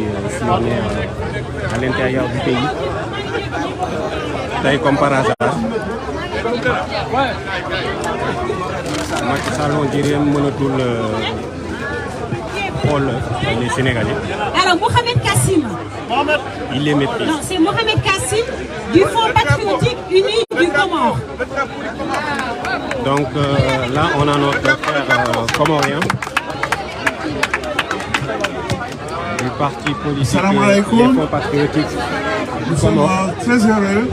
ici on est à l'intérieur du pays. Taille comme par hasard. Macky Sall on dirait monotoul Paul, les Sénégalais. Alors Mohamed Kassim. Il les méprise. Non, c'est Mohamed Kassim du Fonds patriotique uni du Comore. Donc là, on a notre frère comorien du parti politique des Fonds patriotiques du Nous sommes Comore. très heureux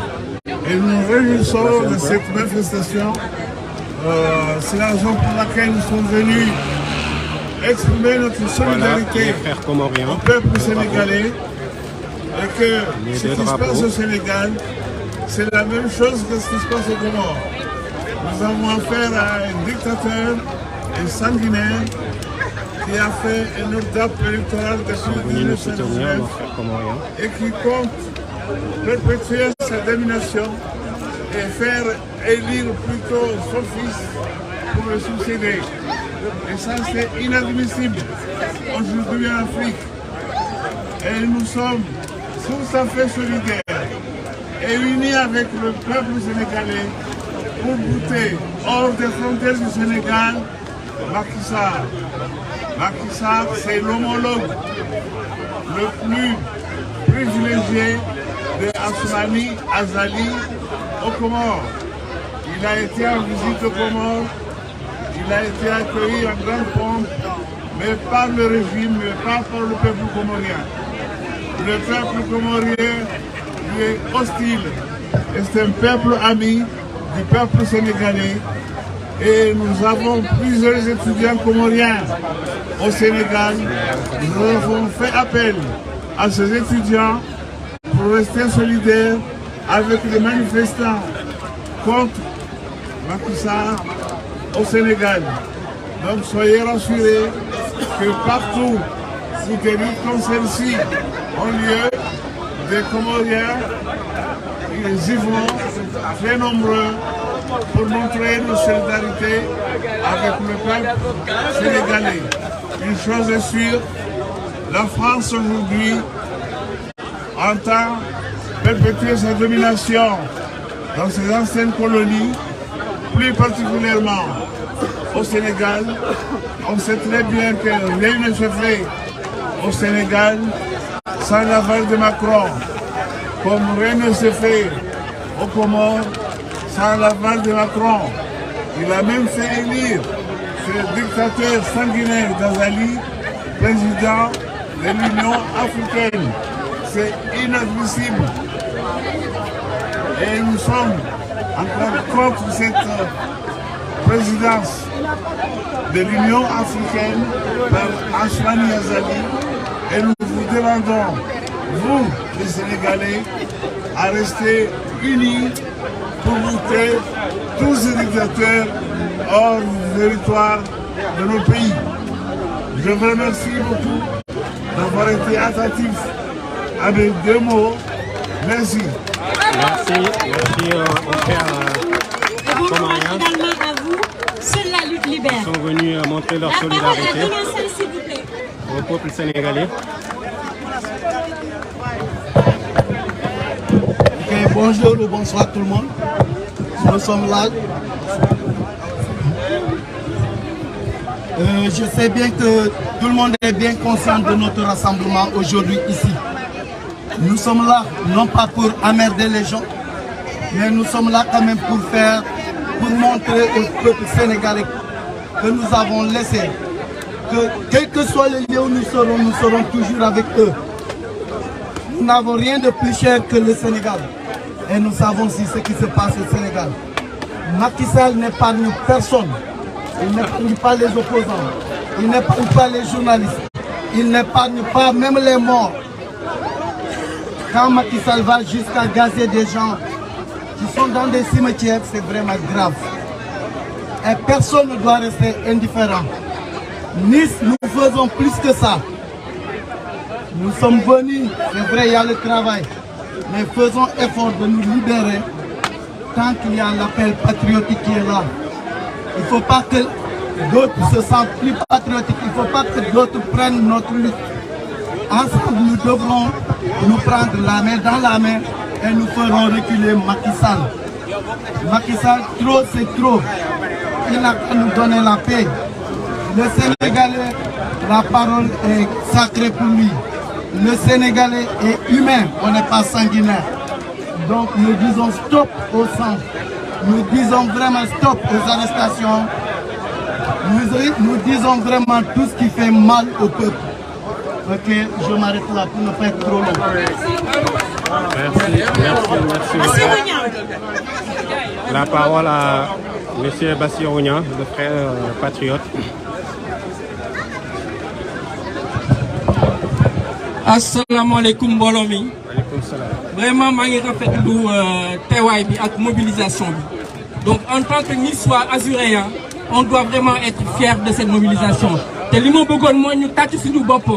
et nous réjouissons de cette manifestation. C'est la raison pour laquelle nous sommes venus exprimer notre solidarité Les frères comoriens. au peuple sénégalais et que Les ce deux qui se drapeaux. passe au Sénégal, c'est la même chose que ce qui se passe au Comore. Nous avons affaire à un dictateur, un sanguinaire, qui a fait une date électorale depuis Venez nous soutenir, 1919 nos frères comoriens. et qui compte perpétuer sa domination et faire élire plutôt son fils pour le succéder. Et ça, c'est inadmissible aujourd'hui en Afrique. Et nous sommes tout à fait solidaires et unis avec le peuple sénégalais pour bouter hors des frontières du Sénégal Macky Sall. Macky Sall, c'est l'homologue le plus privilégié de Asmani Azali au Comores. Il a été en visite au Comores, il a été accueilli en grande pompe, mais par le régime, mais pas par le peuple comorien. Le peuple comorien lui est hostile. Et c'est un peuple ami du peuple sénégalais. Et nous avons plusieurs étudiants comoriens au Sénégal. Nous avons fait appel à ces étudiants pour rester solidaires avec les manifestants contre Macky Sall au Sénégal. Donc soyez rassurés que partout où des luttes comme celle-ci ont lieu, des Comoriens, ils y vont très nombreux pour montrer notre solidarité avec le peuple sénégalais. Une chose est sûre, la France aujourd'hui entend perpétuer sa domination dans ses anciennes colonies, plus particulièrement au Sénégal. On sait très bien que rien ne se fait au Sénégal sans l'aval de Macron, comme rien ne se fait au Comores sans l'aval de Macron. Il a même fait élire ce dictateur sanguinaire d'Azali, président de l'Union africaine. C'est inadmissible. Et nous sommes encore contre cette présidence de l'Union africaine par Asmani Azali. Et nous vous demandons, vous, les Sénégalais, à rester unis pour lutter tous ces dictateurs hors du territoire de nos pays. Je vous remercie beaucoup d'avoir été attentif à mes deux mots. Merci. Merci au frère comorien. Finalement à vous, seule la lutte libère. Ils sont venus montrer leur La parole solidarité à Demain, s'il vous plaît. au peuple sénégalais. Bonjour ou bonsoir tout le monde. Nous sommes là. Je sais bien que tout le monde est bien conscient de notre rassemblement aujourd'hui ici. Nous sommes là non pas pour emmerder les gens, mais nous sommes là quand même pour montrer au peuple sénégalais que nous avons laissé, que quel que soit le lieu où nous serons toujours avec eux. Nous n'avons rien de plus cher que le Sénégal. Et nous savons aussi ce qui se passe au Sénégal. Macky Sall n'épargne personne. Il n'épargne pas les opposants. Il n'épargne pas les journalistes. Il n'épargne pas même les morts. Quand Macky Sall va jusqu'à gazer des gens qui sont dans des cimetières, c'est vraiment grave. Et personne ne doit rester indifférent. Nice, nous faisons plus que ça. Nous sommes venus, c'est vrai, il y a le travail. Mais faisons effort de nous libérer tant qu'il y a l'appel patriotique qui est là. Il ne faut pas que d'autres se sentent plus patriotiques. Il ne faut pas que d'autres prennent notre lutte ensemble nous devrons nous prendre la main dans la main et nous ferons reculer Macky Sall. Macky Sall, trop c'est trop. Il n'a qu'à nous donner la paix. Le Sénégalais, la parole est sacrée pour lui. Le Sénégalais est humain, on n'est pas sanguinaire. Donc nous disons stop au sang. Nous disons vraiment stop aux arrestations. Nous disons vraiment tout ce qui fait mal au peuple. Ok, je m'arrête là pour ne pas être trop long. Merci. La parole à M. Bassirou Niang, le frère patriote. Assalamu alaikum mbooloo mi. Waaleykum salaam. Vraiment maa ngi rafetlu teewaay bi ak mobilisation bi. Donc en tant que Niçois azuréen, on doit vraiment être fier de cette mobilisation. te li ma bëggoon mooy ñu tàcc suñu bopp.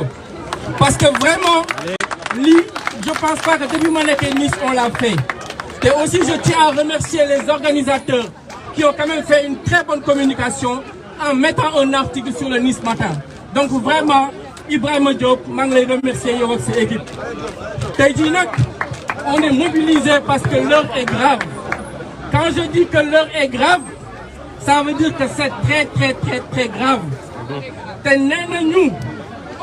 Parce que vraiment lii je pense pas que depuis ma nekkee Nice on l'a fait. Et aussi je tiens à remercier les organisateurs qui ont quand même fait une très bonne communication en mettant un article sur le Nice Matin. Donc vraiment Ibrahima Diop maa ngi lay remercier yow ak sa équipe. Tey jii nag on est mobilisé parce que l'heure est grave. Quand je dis que l'heure est grave, ça veut dire que c'est très grave. Te nee nañu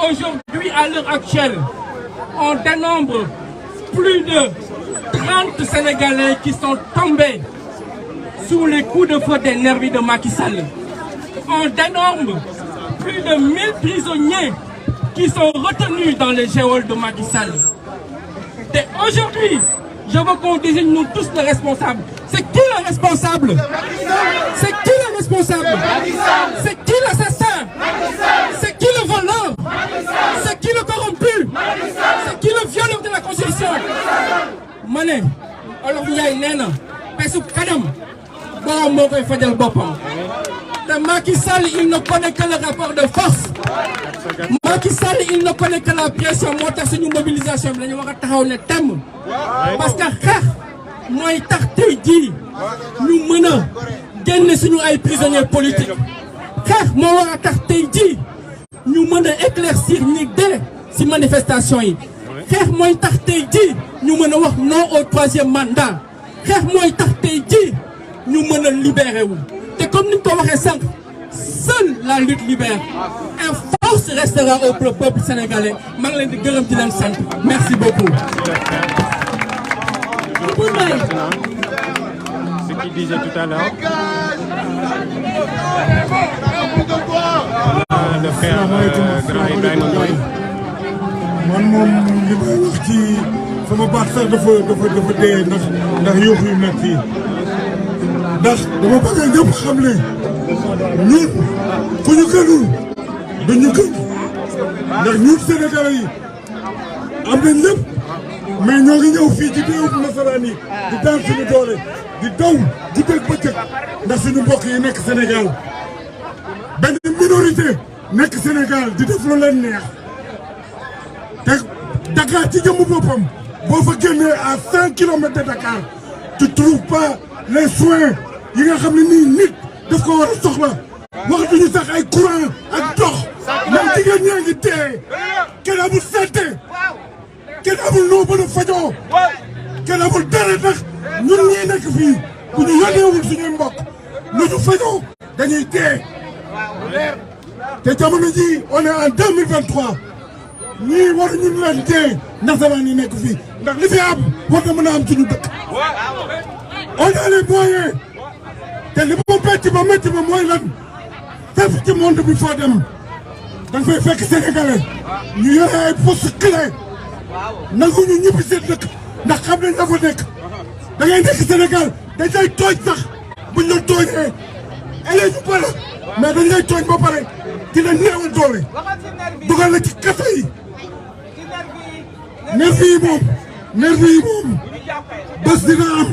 aujourd'hui à l'heure actuelle on dénombre plus de 30 Sénégalais qui sont tombés sous les coups de feu des nervis de Macky Sall. On dénombre plus de 1000 prisonniers qui sont retenus dans les geôles de Macky Sall. Et aujourd'hui, je veux qu'on désigne nous tous les responsables. C'est qui le responsable? C'est qui le responsable? C'est qui l'assassin? C'est qui le voleur? C'est qui le corrompu? C'est qui le violeur de la Constitution? Ma ne Olof Njaay nee na pesu kanam borom moo koy fajal boppam. te Macky Sall il ne connaît que le rapport de force. Macky Sall il ne connaît que la pression moo tax suñu mobilisation bi dañu war a taxaw ne temm. parce que xeex mooy tax tey jii ñu mën a génne suñu ay prisonniers politiques. xeex moo war a tax tey jii ñu mën a éclaircir ñi dee ci manifestation yi. xeex mooy tax tey jii ñu mën a wax non au troisième mandat. xeex mooy tax tey jii ñu mën a libéré wu. te comme ni ñu ko waxee sànq seule la lutte libère. Et force restera au peuple sénégalais. maa ngi leen di gërëm di leen sant. merci beaucoup. Ce qu'il disait tout à l'heure. Le frère grand Ibrahima Ndoye. man moom li may wax ci sama baat sax dafa dee ndax yóoxu yu nekk fii ndax dama bëgg ñëpp xam ne ñun ku ñu gënul dañu gën ndax ñun Sénégalais yi am nañ lépp mais ñoo ngi ñëw fii ci réewum nasaraan yi di daan suñu doole di daw guddeeg bëccëg ndax suñu mbokk yi nekk Sénégal benn minorité nekk Sénégal di def lu leen neex. te Dakar ci jëmmu boppam boo fa génnee à 100 kilomètres de Dakar tu trouves pas les soins yi nga xam ne nii nit daf ko war a soxla waxatuñu sax ay courant ak dox mais jigéen ñaa ngi tee kenn amul santé kenn amul noo mën a fajoo kenn amul dara tax ñun ñii nekk fii bu ñu yónneewul suñuy mbokk lu ñu fajoo dañuy tee te jamono ji on est en 2023 ñii waruñu leen dee nasaraan yi nekk fii ndax li fi am war na mën a am suñu dëkk. on a les moyens te li ma métti ba mooy lan fépp ci monde bi foo dem da nga fay fekk sénégalais ñu yore ay poste clé nanguñu ñibbi seen dëkk ndax xam nañ dafa nekk da ngay nekk Sénégal dañ lay tooñ sax buñ la tooñee elee ñu pare mais dañ lay tooñ ba pare dina néewal doole dugal la ci kaso yi. nervi yi moom bés dina am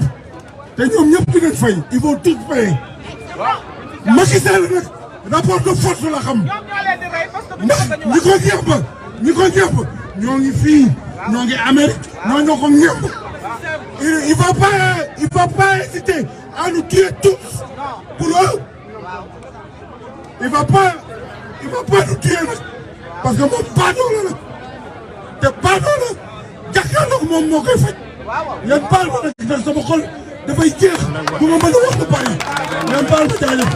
te ñoom ñëpp dinañ fay ils vont tous payer Macky Sall nag rapport de force la xam ndax ñi ko ñëpp ñoo ngi fii ñoo ngi Amérique ñoo ko ñëpp il va pas hésiter à nous tuer tous pour eux il va pas nous tuer nag parce que moom baatoo la nag te baadoola jàkkaarloog moom moo koy faj ngeen baal ma nag ndax sama xol dafay jeex bu ma mën a wax lu bari ngeen baal ma jaajëf.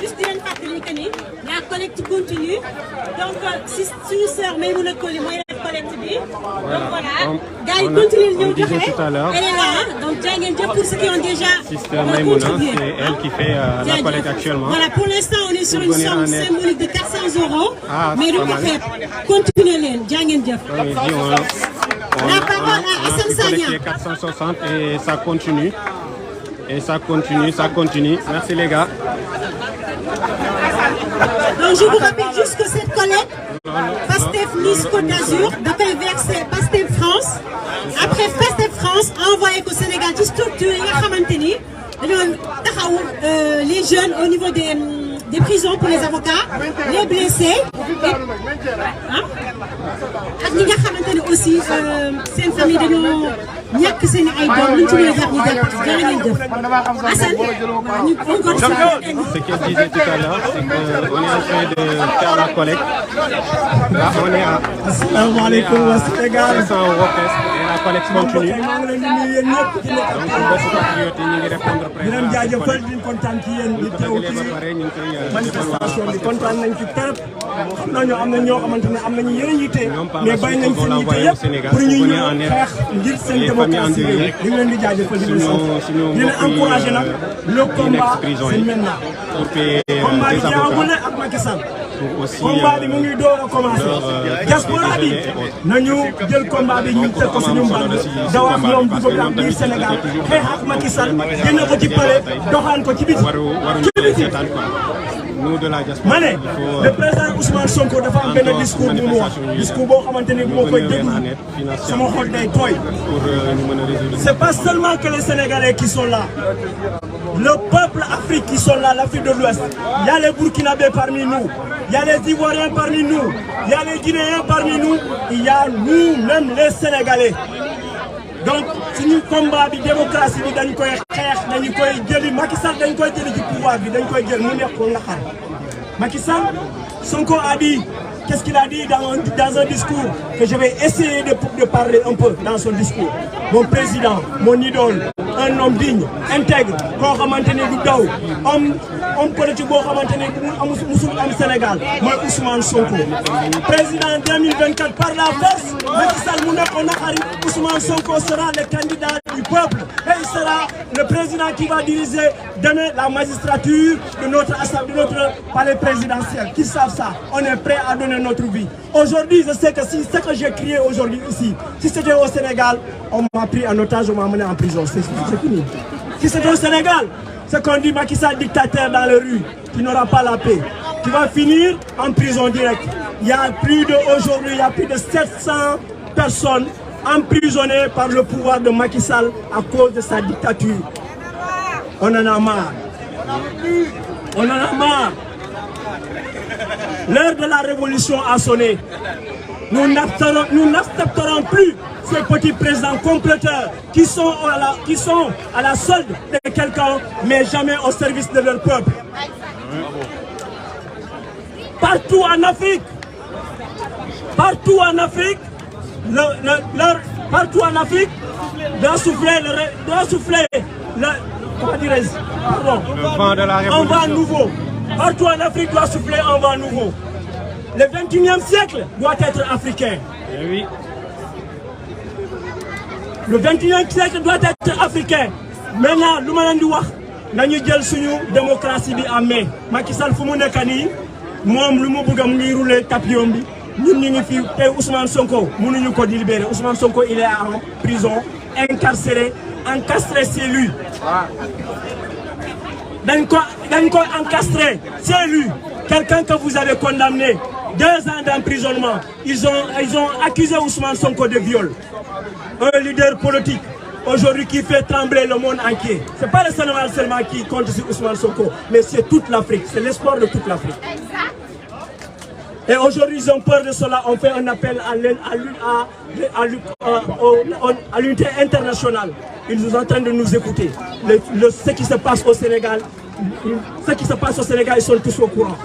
Juste di leen fàttali que ni la collecte continue donc si suñu sœur Maïmouna Koli mooy def collecte bi donc voilà gars yi continuer ñëw joxe elle est là donc jaa ngeen jëf pour ceux qui ont déjà Sister Maïmouna, c'est elle qui fait la collecte actuellement. Voilà, pour l'instant on est sur une somme symbolique de 400 €. Ah, mais du ko xeeb continuer leen jaa ngeen jëf. La parole à Assane Sagna. 460 et ça continue. Et ça continue, ça continue. Merci les gars. Donc je vous rappelle juste que cette collecte, Pastef Nice Côte d'Azur, dafay verser Pastef France. Après Pastef France, envoyé ko Sénégal ci structure yi nga xamante ni dañoo taxaw les jeunes au niveau des prisons pour les avocats, les blessés ak ñi nga xamante ne aussi seen famille dañoo ñàkk seen ay doom luñ ci mën a jàpp ñu jàpp jërë ngeen jëf. Assane ñu encore Ce qu'elle disait tout à l'heure, c'est qu'on est en train de faire la collecte. Là, on est à asalaamaaleykum wa Sénégal 500 € presque et la collecte continue. Donc mbokku patriote yi ñu ngi répondre di leen jaajëfal di kontaan ci yéen di teew ba ci pare ñu ngi koy manifestation bi kontaan nañ ci trop xam nañu am na ñoo xamante ne am nañu yeneen yitte mais bàyyi nañ seen yitte yëpp pour ñu ñëw xeex ngir seen démocratie bi di leen di jaajëfal di leen sant di leen encouragé nag le combat c'est maintenant combat bi jeexagul na ak Macky Sall combat bi mu ngi door a commencé diaspora bi nañu jël combat bi ñu teg ko suñu mbagg dawaat ñoom dugg ak biir Sénégal xeex ak Macky Sall génne ko ci palais doxaan ko ci biti nous de la diaspora. ma ne le président Ousmane Sonko dafa am benn discours bu mu wax discours boo xamante ni bu ma koy déglu sama xol day tooy. C'est pas seulement que les Sénégalais qui sont là. Le peuple africain qui sont là, l'Afrique de l'Ouest. Il y a les Burkinabés parmi nous, il y a les Ivoiriens parmi nous, il y a les Guinéens parmi nous, il y a nous-mêmes les Sénégalais. Donc suñu combat bi démocratie bi dañ koy xeex dañu koy jëli Macky Sall dañ koy jëli ci pouvoir bi dañ koy jël mu neex ko naqar Macky Sall Sonko a dit qu'est-ce qu'il a dit dans un discours que je vais essayer de parler un peu dans son discours. Mon président, mon idole, un homme digne, intègre, koo xamante ne du daw, homme politique boo xamante ne musul am Sénégal mooy Ousmane Sonko. Président 2024 par la force, Macky Sall mu nekk naqari, Ousmane Sonko sera le candidat du peuple et il sera le président qui va diriger demain la magistrature de notre palais présidentiel. Qu'ils savent ça, on est prêt à donner notre vie. Aujourd'hui, je sais que si ce que j'ai crié aujourd'hui ici, si c'était au Sénégal, on m'a pris en otage, on m'a mené en prison. C'est fini. Si c'était au Sénégal, c'est qu'on dit Macky Sall dictateur dans les rues, qui n'aura pas la paix, qui va finir en prison directe. Il y a plus de 700 personnes emprisonnées par le pouvoir de Macky Sall à cause de sa dictature. On en a marre. On en a marre. L'heure de la révolution a sonné. Nous n'accepterons plus ces petits présidents comploteurs qui sont à la solde de quelqu'un, mais jamais au service de leur peuple. Partout en Afrique, doit souffler le vent de la révolution. Un vent nouveau. Partout en Afrique doit souffler un vent nouveau. Le 21e siècle doit être africain. Eh oui. Le 21e siècle doit être africain. Maintenant, lu ma leen di wax nañu jël suñu démocratie bi en main. Macky Sall fu mu nekk nii moom lu mu bëgg mu ngi rouler tapis bi ñun ñu ngi fi tey Ousmane Sonko mënuñu ko libérer. Ousmane Sonko il est en prison, incarcéré, encastré chez lui. dañ ko encastré c'est lui, quelqu'un que vous avez condamné 2 ans d'emprisonnement. Ils ont accusé Ousmane Sonko de viol. Un leader politique aujourd'hui qui fait trembler le monde entier. C'est pas le Sénégal seulement qui compte sur Ousmane Sonko, mais c'est toute l'Afrique, c'est l'espoir de toute l'Afrique. Et aujourd'hui ils ont peur de cela. On fait un appel à l'unité internationale. Ils sont en train de nous écouter. Ce qui se passe au Sénégal, ils sont tous au courant.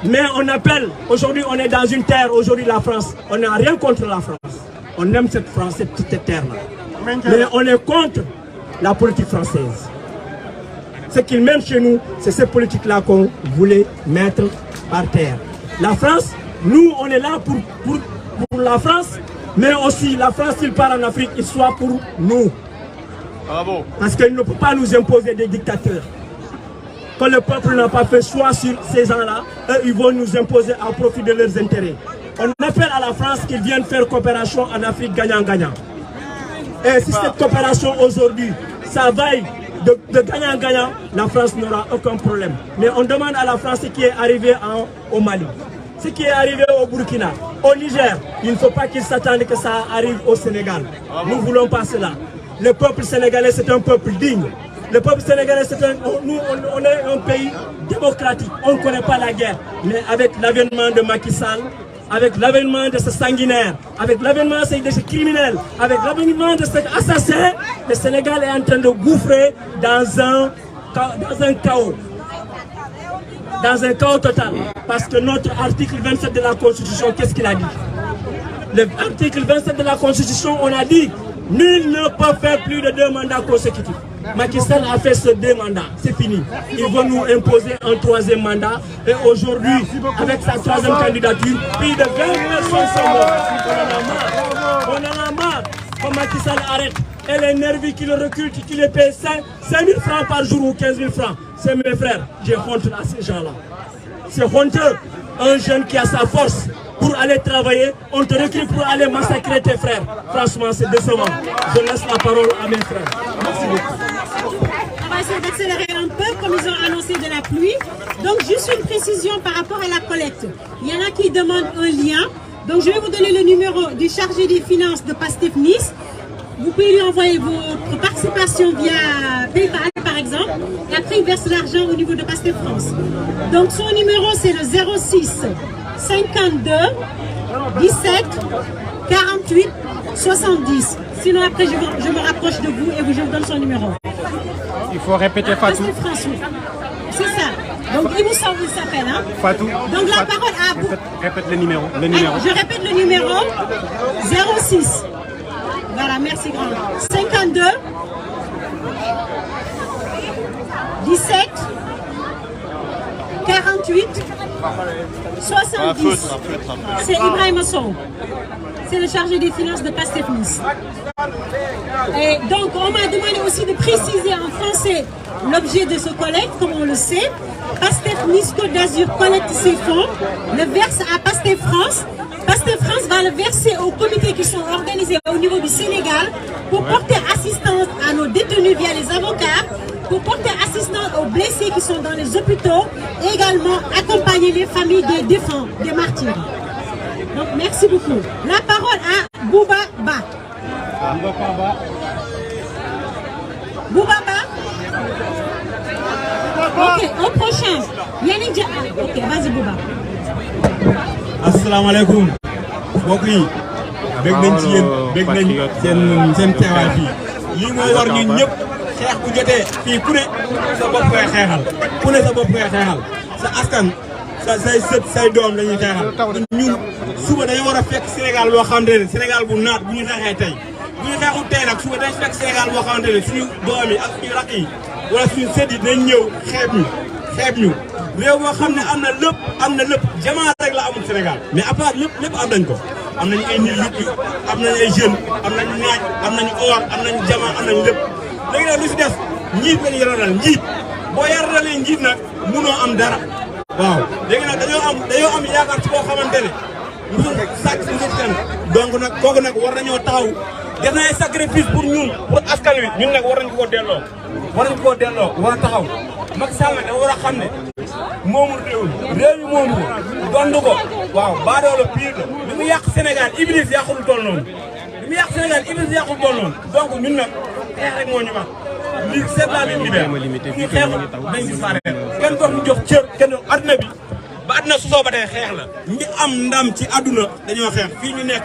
Mais on appelle, aujourd'hui on est dans une terre, aujourd'hui la France, on n'a rien contre la France. On aime cette France, cette terre-là. Mais on est contre la politique française. Ce qu'ils mènent chez nous, c'est cette politique-là qu'on voulait mettre par terre. La France, nous on est là pour la France, mais aussi la France, s'il part en Afrique, il soit pour nous. Bravo. Parce qu'il ne peut pas nous imposer des dictateurs. Quand le peuple n'a pas fait choix sur ces gens-là, eux, ils vont nous imposer à profit de leurs intérêts. On appelle à la France qu'ils viennent faire coopération en Afrique gagnant-gagnant. Et si cette coopération aujourd'hui, ça vaille de gagnant-gagnant, la France n'aura aucun problème. Mais on demande à la France ce qui est arrivé au Mali, ce qui est arrivé au Burkina, au Niger. Il ne faut pas qu'ils s'attendent que ça arrive au Sénégal. Nous ne voulons pas cela. Le peuple sénégalais, c'est un peuple digne. Le peuple sénégalais, nous, on est un pays démocratique. On ne connaît pas la guerre. Mais avec l'avènement de Macky Sall, avec l'avènement de ce sanguinaire, avec l'avènement de ce criminel, avec l'avènement de cet assassin, le Sénégal est en train de gouffrer dans un chaos. Dans un chaos total. Parce que notre article 27 de la Constitution, qu'est-ce qu'il a dit? L'article 27 de la Constitution, on a dit, nul ne peut faire plus de 2 mandats consécutifs. Macky Sall a fait ce 2 mandats, c'est fini. Ils vont nous imposer un 3e mandat. Et aujourd'hui, avec sa 3e candidature, plus de 20 personnes sont mortes. On en a marre. Quand Macky Sall arrête, et les nervis qui le reculent, qui les payent 5 000 francs par jour ou 15 000 francs. C'est mes frères, j'ai honte à ces gens-là. C'est honteux. Un jeune qui a sa force pour aller travailler, on te recrute pour aller massacrer tes frères. Franchement, c'est décevant. Je laisse la parole à mes frères. Merci beaucoup. On va essayer d'accélérer un peu, comme ils ont annoncé de la pluie. Donc, juste une précision par rapport à la collecte. Il y en a qui demandent un lien. Donc, je vais vous donner le numéro du chargé des finances de Pastef Nice. Vous pouvez lui envoyer votre participation via PayPal, par exemple. Et après, il verse l'argent au niveau de Pastef France. Donc, son numéro, c'est le 06 52 17 48 70. Sinon, après, je me rapproche de vous et je vous donne son numéro. Il faut répéter Fatou. C'est ça. Donc, il s'appelle. Hein? Fatou. Donc, la parole à vous. Répète le numéro. Je répète le numéro. 06. Voilà, merci grand. 52 17 48 70. C'est Ibrahim Sow. C'est le chargé des finances de Pastef Nice. Et donc, on m'a demandé aussi de préciser en français l'objet de ce collecte, comme on le sait. Pastef Nice Côte d'Azur collecte ses fonds, le verse à Pastef France. Pastef France va le verser aux comités qui sont organisés au niveau du Sénégal pour porter assistance à nos détenus via les avocats, pour porter assistance aux blessés qui sont dans les hôpitaux et également accompagner les familles des défunts, des martyrs. Donc merci beaucoup. La parole à Bouba Ba. Bouba Ba. Ok, au prochain. Yannick Dia. Ok, vas-y Bouba. Assalamu alaikum. Mbokk yi bég nañ ci yéen bég nañ seen teewaay fii lii moo war ñun ñëpp xeex bu jotee fii ku ne sa bopp koy xeexal ku ne sa bopp koy xeexal sa askan say sët say doom la ñuy xeexal ñun suba dañu war a fekk Sénégal boo xamante ne Sénégal bu naat bu ñu xeexee tey bu ñu xeexul tey nag suba dañ fekk Sénégal boo xamante ne suñu doom yi ak suñu rakk yi wala suñu sët yi dinañ ñëw xeeb ñu réew moo xam ne am na lépp jamaa rek la amul Sénégal mais à part lépp am nañ ko am nañu ay nit yu am nañu ay jeunes am nañu naaj am nañu or am nañu jamaa am nañu lépp léegi nag lu si des njiit lañu yaradal njiit boo yaradalee njiit nag munoo am dara waaw léegi nag dañoo am yaakaar ci koo xamante ne musul sàcc musul fen donc nag kooku nag war nañoo taxaw def na ay sacrifice pour ñun pour askan wi ñun nag war nañu koo delloo war a taxaw Macky Sall nag dafa war a xam ne moomul réew mi moomu ko dondu ko waaw baadoo la pire la li mu yàq Sénégal Iblis yàqul toll noonu donc ñun nag xeex rek moo ñu wax li c'est la ligne libère ñu xeexul dañ si faare kenn dox ñu jox cër kenn adduna bi ba adduna susoo ba tey xeex la ñi am ndam ci adduna dañoo xeex fii ñu nekk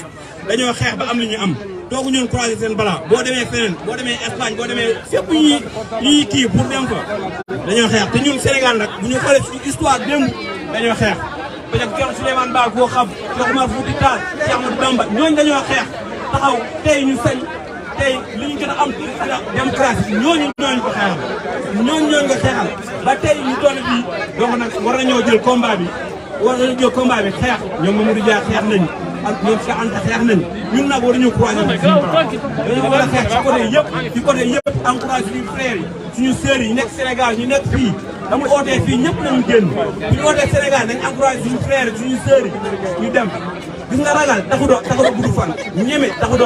dañoo xeex ba am li ñu am toogu ñun croiser seen bala boo demee feneen boo demee Espagne boo demee fépp ñuy kii pour dem fa dañoo xeex te ñun Sénégal nag bu ñu xoolee suñu histoire démb dañoo xeex parce que Cheikh Souleymane Baal koo xam Cheikh Oumar Fouti Tall Cheikh Ahmadou Bamba ñooñu dañoo xeex taxaw tey ñu sañ tey li ñu gën a am démocratie ñooñu ko xeexal ñooñu ko xeexal ba tey ñu toll fii donc nag war nañoo jël combat bi xeex ñoom Mamadou Dia xeex nañu ak ñoom Cheikh Anta xeex nañu ñun nag war nañu croiser dañu war a xeex ci côté yëpp encouragé suñu frères yi suñu sœurs yi nekk Sénégal ñu nekk fii dama ootee fii ñëpp nañu génn bu ñu ootee Sénégal nañ encouragé suñu frères yi suñu sœurs yi ñu dem gis nga ragal taxu gudd fan ñeme taxu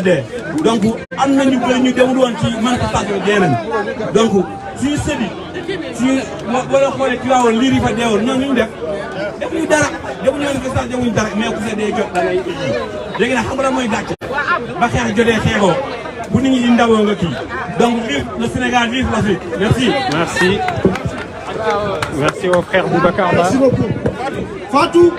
dee donc am na ñu bëri ñu demul woon ci manifestation dee nañu donc suñu sëbi suñu wala xoolee ci waawoon liir yi fa deewoon ñoo ñu def defuñu dara defuñu manifestation defuñu dara mais ku see dee jot da ngay léegi nag xam nga lan mooy gàcce ba xeex jotee xeexoo bu nit ñi di ndawoo nga kii donc vive le Sénégal, vive l'Afrique. Merci. Merci. Merci au frère Boubacar Ba. Merci beaucoup. Fatou.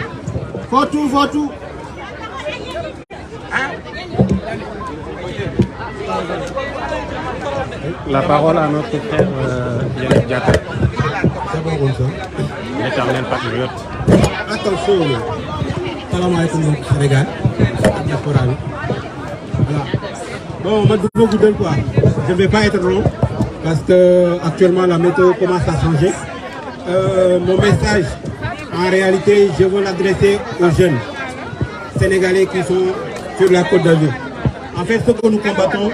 La parole à notre frère Yannick Diatta. L'éternel patriote. Attention, salam alaikum Sénégal. Voilà. Bon, moi je vais vous quoi. Je ne vais pas être long parce que actuellement la météo commence à changer. Mon message, en réalité, je veux l'adresser aux jeunes Sénégalais qui sont sur la Côte d'Azur. En fait, ce que nous combattons,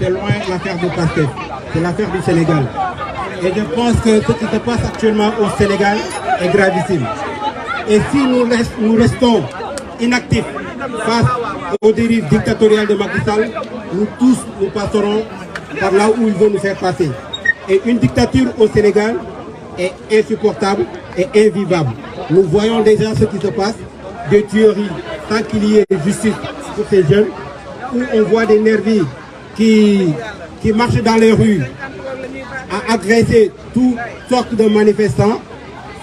c'est loin l'affaire de Pastef, c'est l'affaire du Sénégal. Et je pense que ce qui se passe actuellement au Sénégal est gravissime. Et si nous restons inactifs face aux dérives dictatoriales de Macky Sall, nous tous nous passerons par là où ils vont nous faire passer. Et une dictature au Sénégal est insupportable et invivable. Nous voyons déjà ce qui se passe, des tueries sans qu'il y ait justice pour ces jeunes, où on voit des nervis qui marchent dans les rues à agresser toutes sortes de manifestants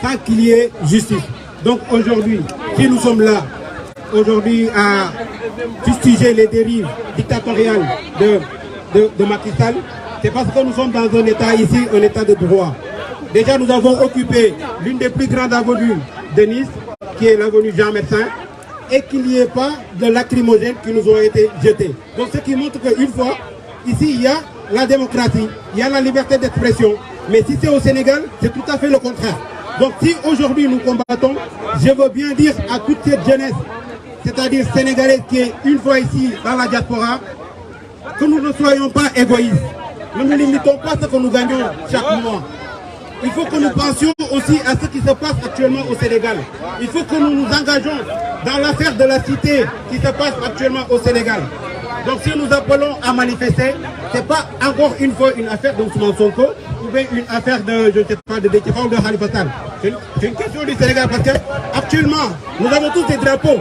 sans qu'il y ait justice. Donc aujourd'hui, si nous sommes là, aujourd'hui à fustiger les dérives dictatoriales de Macky Sall, c'est parce que nous sommes dans un état ici, un état de droit. Déjà nous avons occupé l'une des plus grandes avenues de Nice, qui est l'avenue Jean Médecin, et qu'il n'y ait pas de lacrymogènes qui nous ont été jetés. Donc ce qui montre qu'une fois, ici il y a la démocratie, il y a la liberté d'expression, mais si c'est au Sénégal, c'est tout à fait le contraire. Donc si aujourd'hui nous combattons, je veux bien dire à toute cette jeunesse, c'est-à-dire sénégalaise qui est une fois ici dans la diaspora, que nous ne soyons pas égoïstes. Nous ne limitons pas ce que nous gagnons chaque mois. Il faut que nous pensions aussi à ce qui se passe actuellement au Sénégal. Il faut que nous nous engageons dans l'affaire de la cité qui se passe actuellement au Sénégal. Donc si nous appelons à manifester, ce n'est pas encore une fois une affaire de Ousmane Sonko ou bien une affaire de, je ne sais pas, de Déthié ou de Khalifa Sall. C'est une question du Sénégal parce qu'actuellement, nous avons tous des drapeaux.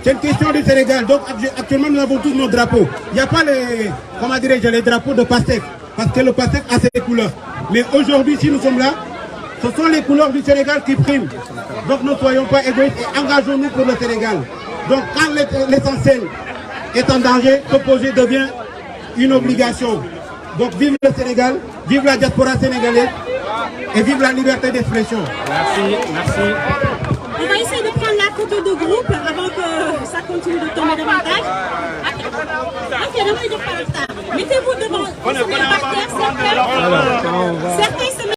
C'est une question du Sénégal. Donc actuellement, nous avons tous nos drapeaux. Il n'y a pas les, comment dirais-je, les drapeaux de Pastef. Parce que le Pastef a ses couleurs. Mais aujourd'hui, si nous sommes là, ce sont les couleurs du Sénégal qui priment. Donc ne soyons pas égoïstes et engageons-nous pour le Sénégal. Donc quand l'essentiel est en danger, s'opposer devient une obligation. Donc vive le Sénégal, vive la diaspora sénégalaise et vive la liberté d'expression. Merci, merci. On va essayer de prendre la photo de groupe avant que ça continue de tomber davantage. Ok, mettez-vous devant. Certains